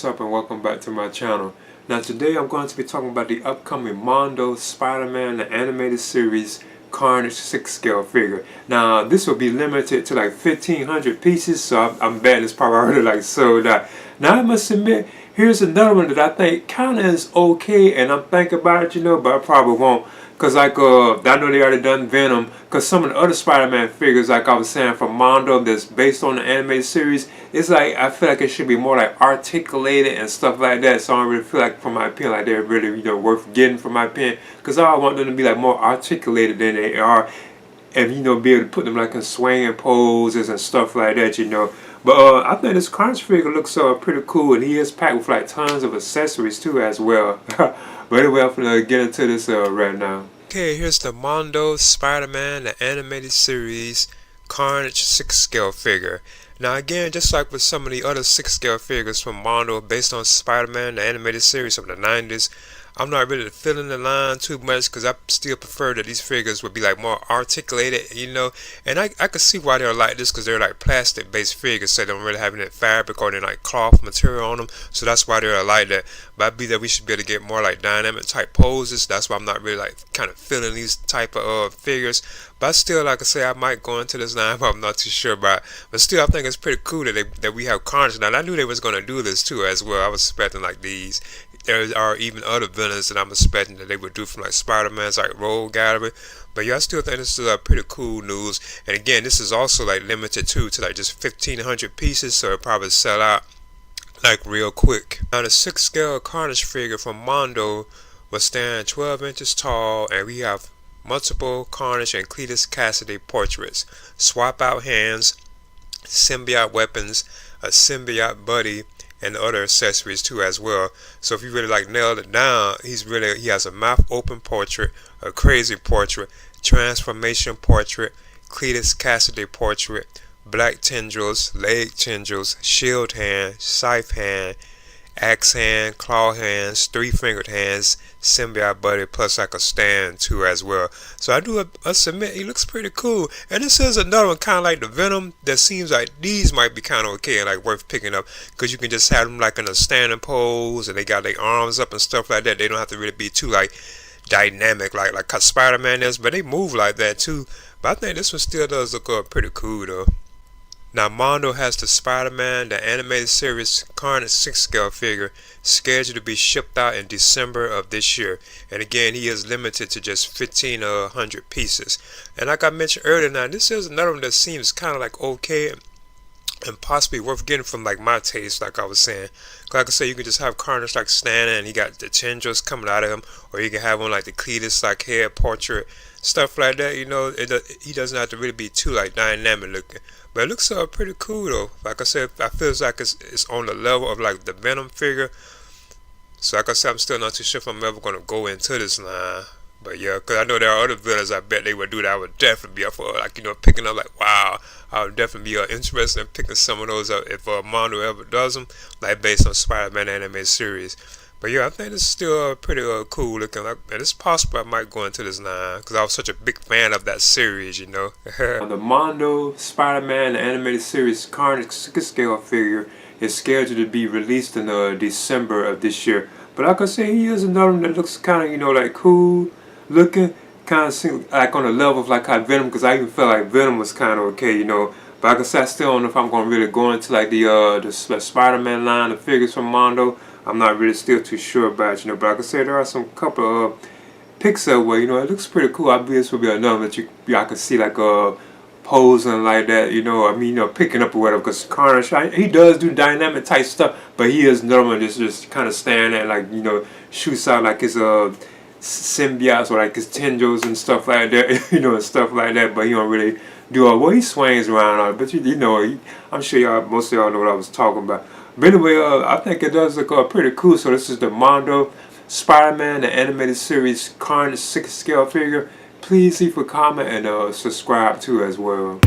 what's up and welcome back to my channel. Now today I'm going to be talking about the upcoming Mondo Spider-Man the animated series Carnage 6 scale figure. Now this will be limited to like 1,500 pieces, so I'm betting it's probably already like sold out. Now I must admit, here's another one that I think kind of is okay, and I'm thinking about it, but I probably won't. Cause like I know they already done Venom. Cause some of the other Spider-Man figures, like I was saying from Mondo, that's based on the animated series, it's like I feel like it should be more like articulated and stuff like that. So I don't really feel like, from my opinion, like they're really worth getting, from my opinion. Cause I want them to be like more articulated than they are, and be able to put them like in swinging poses and stuff like that, But I think this Carnage figure looks pretty cool, and he is packed with like tons of accessories too as well. But anyway, I'm gonna get into this right now. Okay, here's the Mondo Spider-Man the animated series Carnage 6 scale figure. Now again, just like with some of the other 6 scale figures from Mondo based on Spider-Man the animated series from the 90s, I'm not really feeling the line too much because I still prefer that these figures would be like more articulated, and I could see why they're like this, because they're like plastic based figures, so they don't really have any fabric or any like cloth material on them, so that's why they're like that. But I believe that we should be able to get more like dynamic type poses. That's why I'm not really like kind of feeling these type of figures. But still, like I say, I might go into this line, but I'm not too sure about it. But still, I think it's pretty cool that we have Carnage. Now I knew they was going to do this too as well. I was expecting like these. There are even other villains that I'm expecting that they would do from like Spider-Man's like Rogue Gallery. But yeah, I still think this is pretty cool news. And again, this is also like limited to like just 1,500 pieces, so it'll probably sell out like real quick. Now the 6 scale Carnage figure from Mondo will stand 12 inches tall, and we have multiple Carnage and Cletus Cassidy portraits, swap out hands, symbiote weapons, a symbiote buddy, and other accessories too as well. So if you really like nailed it down, he has a mouth open portrait, a crazy portrait, transformation portrait, Cletus Cassidy portrait, black tendrils, leg tendrils, shield hand, scythe hand, axe hand, claw hands, 3-fingered hands, symbiote buddy, plus like a stand too as well. So I must admit, he looks pretty cool. And this is another one kind of like the Venom that seems like these might be kind of okay and like worth picking up, because you can just have them like in a standing pose, and they got their arms up and stuff like that. They don't have to really be too like dynamic like Spider-Man is, but they move like that too. But I think this one still does look pretty cool though. Now Mondo has the Spider-Man the animated series Carnage 6 scale figure scheduled to be shipped out in December of this year, and again he is limited to just 1,500 pieces. And like I mentioned earlier, now this is another one that seems kind of like okay and possibly worth getting from like my taste, like I was saying. Like I said, you can just have Carnage like standing and he got the tendrils coming out of him, or you can have one like the Cletus like head portrait, stuff like that. He doesn't have to really be too like dynamic looking, but it looks pretty cool though. Like I said, I feel like it's on the level of like the Venom figure. So like I said, I'm still not too sure if I'm ever going to go into this line. But yeah, because I know there are other villains I bet they would do that. I would definitely be up for like, picking up like, wow. I would definitely be interested in picking some of those up if Mondo ever does them, like based on Spider-Man animated series. But yeah, I think this is still pretty cool looking. Like, and it's possible I might go into this line because I was such a big fan of that series, The Mondo Spider-Man animated series Carnage 6 scale figure is scheduled to be released in December of this year. But like I say, he is another one that looks kind of, like cool looking. Kind of seem like on the level of like how Venom, because I even felt like Venom was kind of okay, But like I said, I still don't know if I'm going to really go into like the Spider-Man line of figures from Mondo. I'm not really still too sure about, But like I said, there are some couple of pics of where, it looks pretty cool. I believe this will be another that I can see like posing like that, picking up or whatever. Because Carnage, he does do dynamic type stuff, but he is normally just kind of standing there like, shoots out like his symbiotes or like his tendrils and stuff like that, and stuff like that. But he don't really do all. Well, he swings around on it, but I'm sure most of y'all know what I was talking about. But anyway, I think it does look pretty cool. So this is the Mondo Spider-Man the animated series Carnage 6 scale figure. Please leave a comment and subscribe too as well.